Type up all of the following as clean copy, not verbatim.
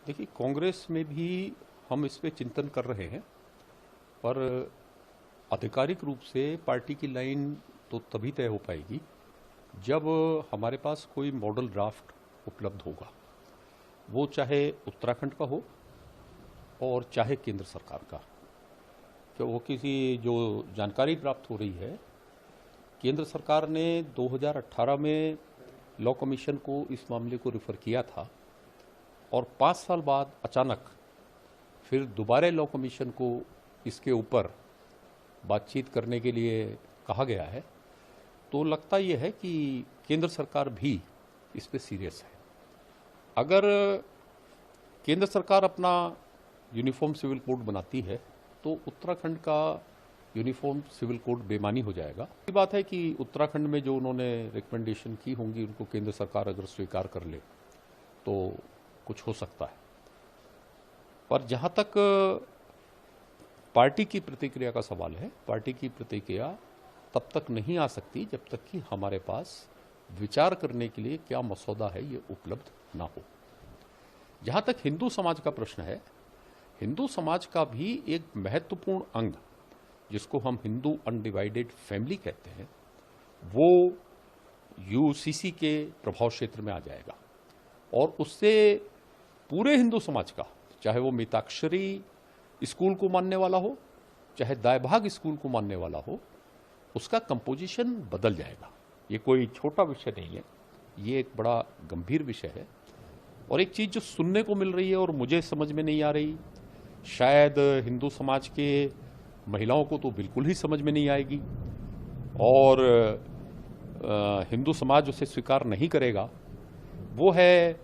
देखिए, कांग्रेस में भी हम इस पे चिंतन कर रहे हैं, पर आधिकारिक रूप से पार्टी की लाइन तो तभी तय हो पाएगी जब हमारे पास कोई मॉडल ड्राफ्ट उपलब्ध होगा। वो चाहे उत्तराखंड का हो और चाहे केंद्र सरकार का। कि वो किसी जो जानकारी प्राप्त हो रही है, केंद्र सरकार ने 2018 में लॉ कमीशन को इस मामले को रिफ़र किया था और 5 साल बाद अचानक फिर दोबारा लॉ कमीशन को इसके ऊपर बातचीत करने के लिए कहा गया है। तो लगता यह है कि केंद्र सरकार भी इस पे सीरियस है। अगर केंद्र सरकार अपना यूनिफॉर्म सिविल कोड बनाती है तो उत्तराखंड का यूनिफॉर्म सिविल कोड बेमानी हो जाएगा। ये बात है कि उत्तराखंड में जो उन्होंने रिकमेंडेशन की होंगी उनको केंद्र सरकार अगर स्वीकार कर ले तो कुछ हो सकता है। पर जहां तक पार्टी की प्रतिक्रिया का सवाल है, पार्टी की प्रतिक्रिया तब तक नहीं आ सकती जब तक कि हमारे पास विचार करने के लिए क्या मसौदा है ये उपलब्ध ना हो। जहां तक हिंदू समाज का प्रश्न है, हिंदू समाज का भी एक महत्वपूर्ण अंग जिसको हम हिंदू अनडिवाइडेड फैमिली कहते हैं, वो यूसीसी के प्रभाव क्षेत्र में आ जाएगा और उससे पूरे हिंदू समाज का, चाहे वो मिताक्षरी स्कूल को मानने वाला हो, चाहे दायभाग स्कूल को मानने वाला हो, उसका कंपोजिशन बदल जाएगा। ये कोई छोटा विषय नहीं है, ये एक बड़ा गंभीर विषय है। और एक चीज़ जो सुनने को मिल रही है और मुझे समझ में नहीं आ रही, शायद हिंदू समाज के महिलाओं को तो बिल्कुल ही समझ में नहीं आएगी और हिंदू समाज उसे स्वीकार नहीं करेगा, वो है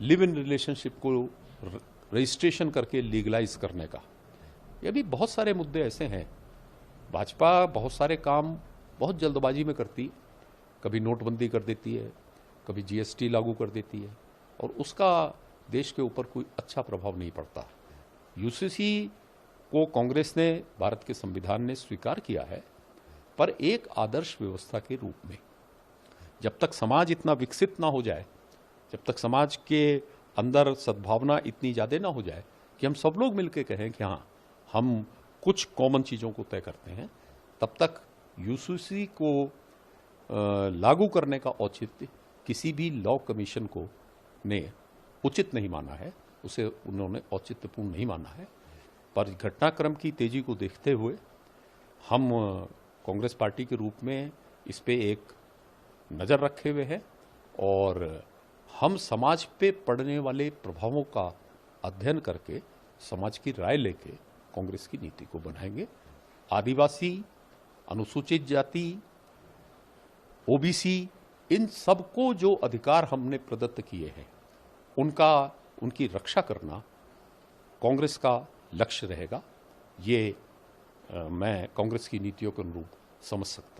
लिव इन रिलेशनशिप को रजिस्ट्रेशन करके लीगलाइज करने का। ये भी बहुत सारे मुद्दे ऐसे हैं। भाजपा बहुत सारे काम बहुत जल्दबाजी में करती, कभी नोटबंदी कर देती है, कभी जीएसटी लागू कर देती है और उसका देश के ऊपर कोई अच्छा प्रभाव नहीं पड़ता। यूसीसी को कांग्रेस ने, भारत के संविधान ने स्वीकार किया है, पर एक आदर्श व्यवस्था के रूप में। जब तक समाज इतना विकसित ना हो जाए, जब तक समाज के अंदर सद्भावना इतनी ज़्यादा ना हो जाए कि हम सब लोग मिलकर कहें कि हाँ हम कुछ कॉमन चीज़ों को तय करते हैं, तब तक यूसीसी को लागू करने का औचित्य किसी भी लॉ कमीशन को ने उचित नहीं माना है, उसे उन्होंने औचित्यपूर्ण नहीं माना है। पर घटनाक्रम की तेजी को देखते हुए हम कांग्रेस पार्टी के रूप में इस पे एक नज़र रखे हुए हैं और हम समाज पे पड़ने वाले प्रभावों का अध्ययन करके समाज की राय लेके कांग्रेस की नीति को बनाएंगे। आदिवासी, अनुसूचित जाति, ओबीसी, इन सबको जो अधिकार हमने प्रदत्त किए हैं उनकी रक्षा करना कांग्रेस का लक्ष्य रहेगा। ये मैं कांग्रेस की नीतियों के अनुरूप समझ सकता हूं।